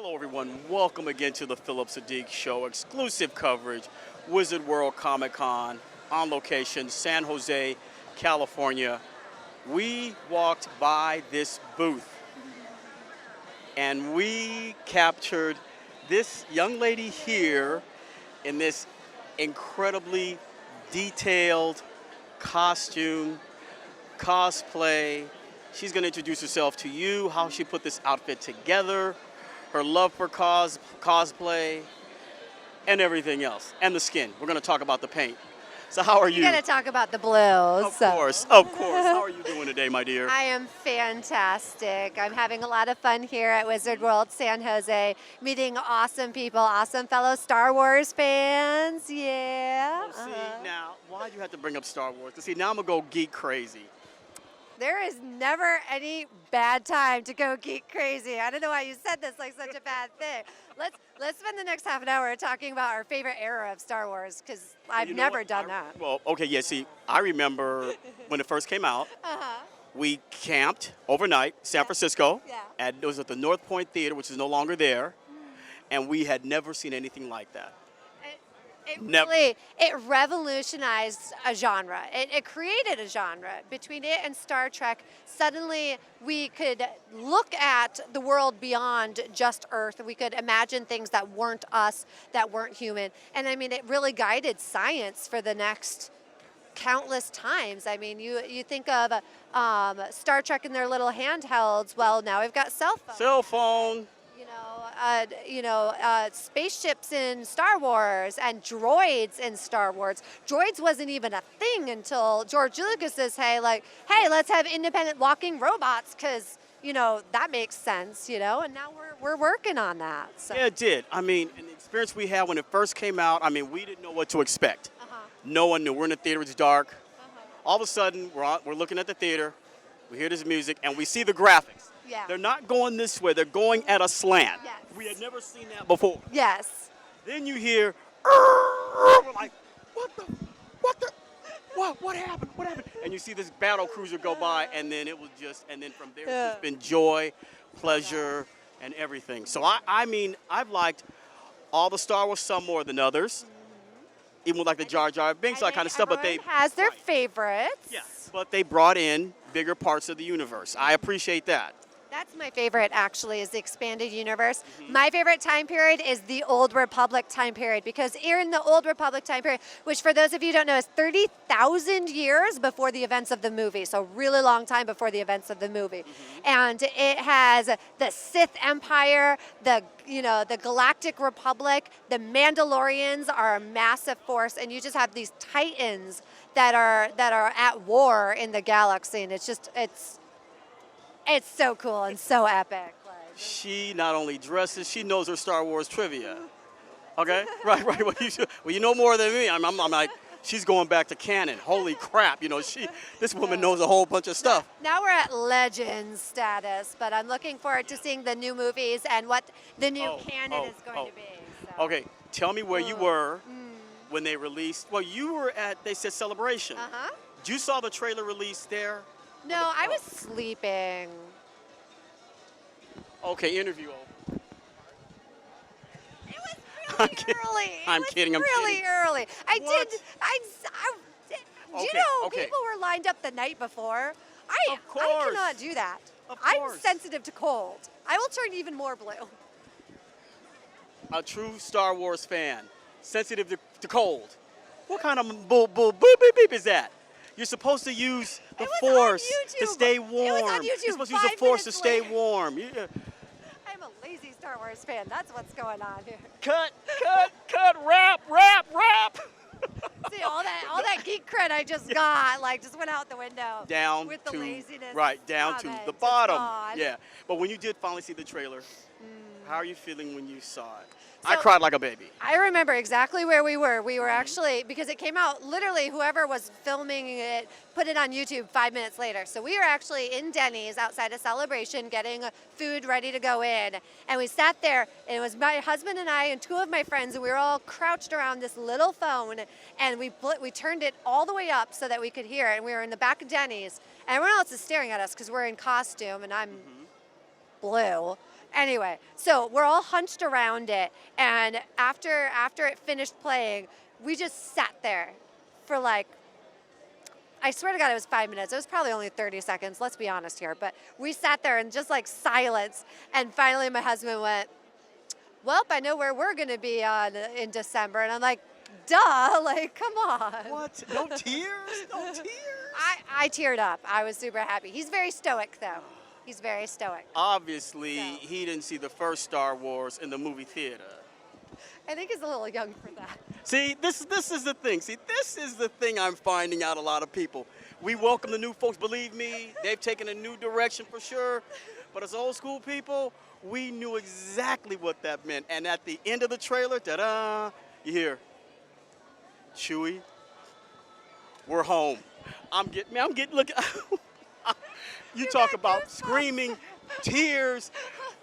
Hello, everyone. Welcome again to the Phillip Siddiq Show. Exclusive coverage, Wizard World Comic Con, on location, San Jose, California. We walked by this booth and we captured this young lady here in this incredibly detailed costume, cosplay. She's going to introduce herself to you, how she put this outfit together, her love for cosplay, and everything else, and the skin. We're going to talk about the paint. So how are you? We're going to talk about the blues. Of course, of course. How are you doing today, my dear? I am fantastic. I'm having a lot of fun here at Wizard World San Jose, meeting awesome people, awesome fellow Star Wars fans. Yeah. Oh, see, now, why'd you have to bring up Star Wars? Because see, now I'm going to go geek crazy. There is never any bad time to go geek crazy. I don't know why you said this like such a bad thing. Let's spend the next half an hour talking about our favorite era of Star Wars, because I've never done that. Well, okay, yeah, see, I remember when it first came out, we camped overnight, San Francisco, and it was at the North Point Theater, which is no longer there, and we had never seen anything like that. It revolutionized a genre. It created a genre. Between it and Star Trek, suddenly we could look at the world beyond just Earth. We could imagine things that weren't us, that weren't human. And I mean, it really guided science for the next countless times. I mean, you think of Star Trek and their little handhelds. Well, now we've got cell phones. Cell phone. Spaceships in Star Wars and droids in Star Wars. Droids wasn't even a thing until George Lucas says, hey, let's have independent walking robots, because, that makes sense, and now we're working on that. So. Yeah, it did. I mean, and the experience we had when it first came out, I mean, we didn't know what to expect. No one knew. We're in the theater, it's dark. All of a sudden, we're looking at the theater, we hear this music, and we see the graphics. Yeah. They're not going this way, they're going at a slant. Yes. We had never seen that before. Yes. Then you hear, we're like, what happened? What happened? And you see this battle cruiser go by, and then from there, it's just been joy, pleasure, and everything. So I mean, I've liked all the Star Wars, some more than others. Even with like the Jar Jar Binks, that kind of stuff. But they has their favorites. Yes, but they brought in bigger parts of the universe. I appreciate that. That's my favorite, actually, is the expanded universe. My favorite time period is the Old Republic time period, because in the Old Republic time period, which for those of you who don't know is 30,000 years before the events of the movie, so really long time before the events of the movie. And it has the Sith Empire, the Galactic Republic, the Mandalorians are a massive force, and you just have these titans that are at war in the galaxy, and it's so cool and so epic. She not only dresses, she knows her Star Wars trivia. Okay? Right. Well, you know more than me. I'm like, she's going back to canon. Holy crap, this woman knows a whole bunch of stuff. Now we're at legend status, but I'm looking forward to seeing the new movies and what the new canon is going to be. So. Okay, tell me where you were when they released. Well, you were at, they said Celebration. You saw the trailer release there? No, I was sleeping. Okay, interview over. It was really early. I'm kidding. Really early. Do you know people were lined up the night before? I cannot do that. I'm sensitive to cold. I will turn even more blue. A true Star Wars fan, sensitive to cold. What kind of bull beep beep is that? You're supposed to use the Force to stay warm. It was on YouTube. You're supposed to use the Force to stay warm. Yeah. I'm a lazy Star Wars fan. That's what's going on here. Cut, rap. See, all that geek cred I just got, just went out the window. Down with the to, laziness. Down to the bottom. Yeah. But when you did finally see the trailer, how are you feeling when you saw it? So, I cried like a baby. I remember exactly where we were. We were actually, because it came out, literally whoever was filming it put it on YouTube 5 minutes later. So we were actually in Denny's outside of Celebration getting food ready to go in. And we sat there, and it was my husband and I and two of my friends, and we were all crouched around this little phone, and we turned it all the way up so that we could hear it. And we were in the back of Denny's, and everyone else is staring at us because we're in costume, and I'm blue. Anyway, so we're all hunched around it, and after it finished playing, we just sat there for like, I swear to God, it was 5 minutes. It was probably only 30 seconds, let's be honest here. But we sat there in just like silence. And finally my husband went, well, I know where we're going to be in December. And I'm like, duh, like, come on. What? No tears? No tears? I teared up. I was super happy. He's very stoic, though. He's very stoic. Obviously, So. he didn't see the first Star Wars in the movie theater. I think he's a little young for that. See, this is the thing. See, this is the thing I'm finding out a lot of people. We welcome the new folks. Believe me, they've taken a new direction for sure. But as old school people, we knew exactly what that meant. And at the end of the trailer, ta-da, you hear, Chewie, we're home. Look, you talk about screaming, tears,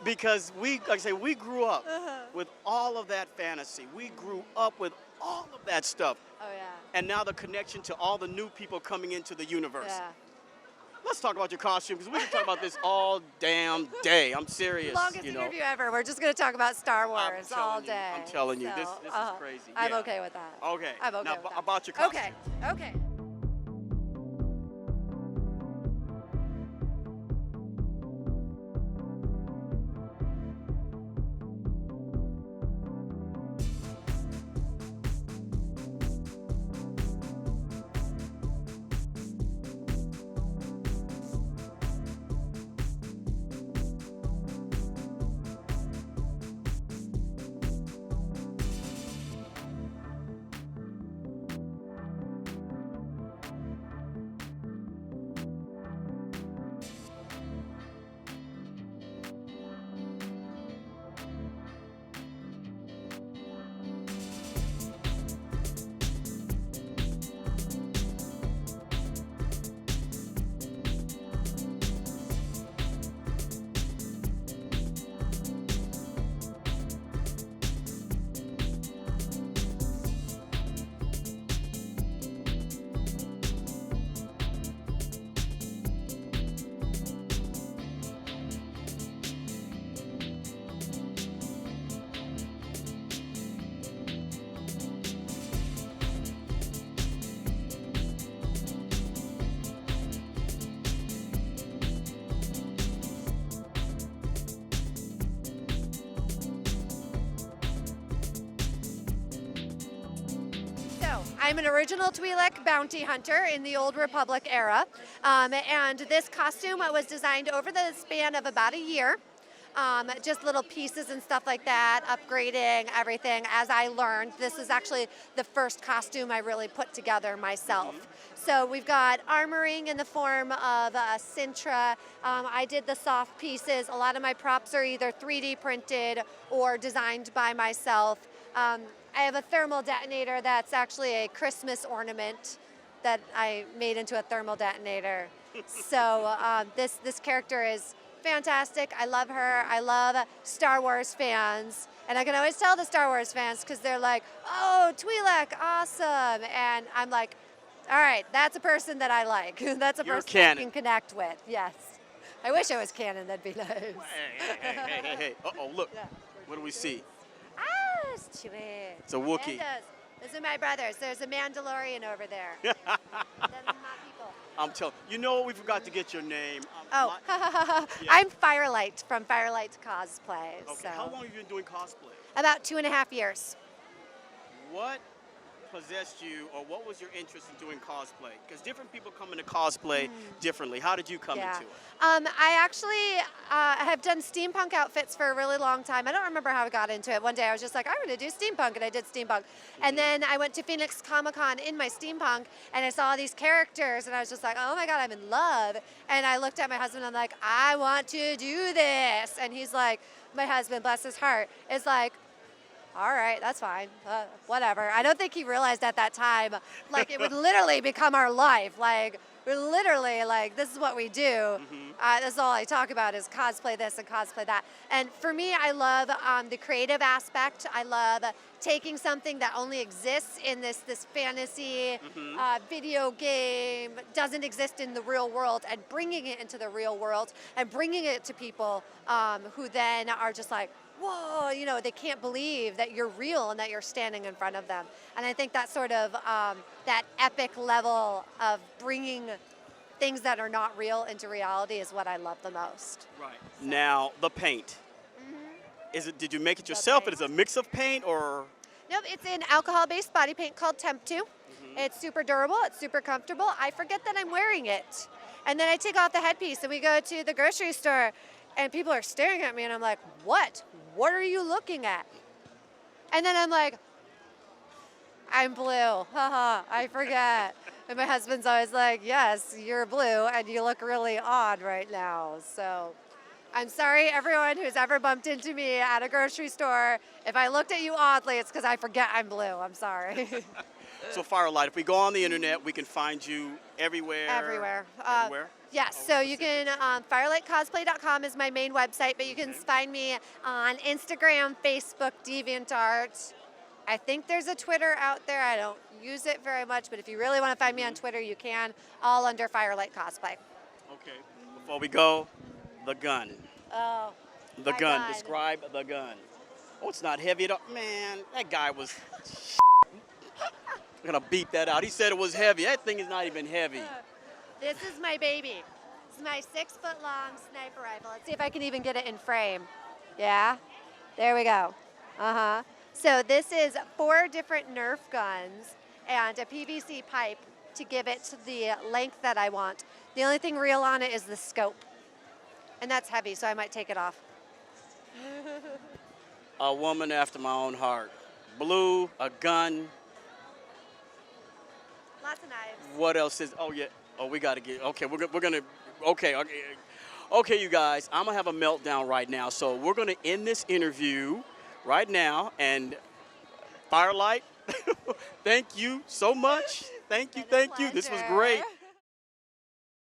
because like I say, we grew up with all of that fantasy. We grew up with all of that stuff. Oh, yeah. And now the connection to all the new people coming into the universe. Yeah. Let's talk about your costume, because we can talk about this all damn day. I'm serious. Longest interview ever. We're just going to talk about Star Wars all day. I'm telling you, this is crazy. I'm okay with that. Okay. I'm okay now, with that. about your costume. Okay. I'm an original Twi'lek bounty hunter in the Old Republic era, and this costume was designed over the span of about a year. Just little pieces and stuff like that, upgrading everything as I learned. This is actually the first costume I really put together myself. So we've got armoring in the form of Sintra. I did the soft pieces. A lot of my props are either 3D printed or designed by myself. I have a thermal detonator that's actually a Christmas ornament that I made into a thermal detonator. So this character is fantastic. I love her. I love Star Wars fans. And I can always tell the Star Wars fans because they're like, oh, Twi'lek, awesome. And I'm like, all right, that's a person that I like. That's a person I can connect with. Yes. I wish I was canon. That'd be nice. Hey. Uh-oh, look. Yeah. What do we see? Ah, it's Chewie. It's a Wookiee. Those are my brothers. There's a Mandalorian over there. Those are my people. I'm telling you, know what? We forgot to get your name. Yeah. I'm Firelight from Firelight Cosplay. Okay. So. How long have you been doing cosplay? About 2.5 years. What possessed you, or what was your interest in doing cosplay? Because different people come into cosplay differently. How did you come into it? I actually have done steampunk outfits for a really long time. I don't remember how I got into it. One day I was just like, I'm going to do steampunk, and I did steampunk. And then I went to Phoenix Comic-Con in my steampunk, and I saw these characters, and I was just like, oh my God, I'm in love. And I looked at my husband, and I'm like, I want to do this. And he's like, my husband, bless his heart, is like, all right, that's fine. Whatever. I don't think he realized at that time, like, it would literally become our life. Like, we're literally like, this is what we do. That's all I talk about is cosplay this and cosplay that. And for me, I love the creative aspect. I love taking something that only exists in this fantasy video game, doesn't exist in the real world, and bringing it into the real world and bringing it to people who then are just like, whoa, you know, they can't believe that you're real and that you're standing in front of them. And I think that sort of, that epic level of bringing things that are not real into reality is what I love the most. Right. Now, the paint. Did you make it yourself? It is a mix of paint or? Nope, it's an alcohol-based body paint called Temp 2. It's super durable, it's super comfortable. I forget that I'm wearing it. And then I take off the headpiece and we go to the grocery store and people are staring at me and I'm like, what? What are you looking at? And then I'm like, I'm blue. Haha, I forget. And my husband's always like, yes, you're blue and you look really odd right now. So I'm sorry, everyone who's ever bumped into me at a grocery store. If I looked at you oddly, it's because I forget I'm blue. I'm sorry. So Firelight, if we go on the internet, we can find you everywhere? Everywhere. Everywhere? Yes, so you can, firelightcosplay.com is my main website, but you can find me on Instagram, Facebook, DeviantArt. I think there's a Twitter out there. I don't use it very much, but if you really want to find me on Twitter, you can, all under Firelight Cosplay. Okay. Before we go, the gun. Oh, The my gun. Describe the gun. Oh, it's not heavy at all. Man, that guy was... I'm going to beep that out. He said it was heavy. That thing is not even heavy. This is my baby. This is my 6-foot-long sniper rifle. Let's see if I can even get it in frame. Yeah? There we go. Uh-huh. So this is 4 different Nerf guns and a PVC pipe to give it the length that I want. The only thing real on it is the scope. And that's heavy, so I might take it off. A woman after my own heart. Blue, a gun. Lots of knives. What else is, oh yeah, oh we got to get, okay, we're going to, okay, you guys, I'm going to have a meltdown right now. So we're going to end this interview right now. And Firelight, thank you so much. Thank you. This was great.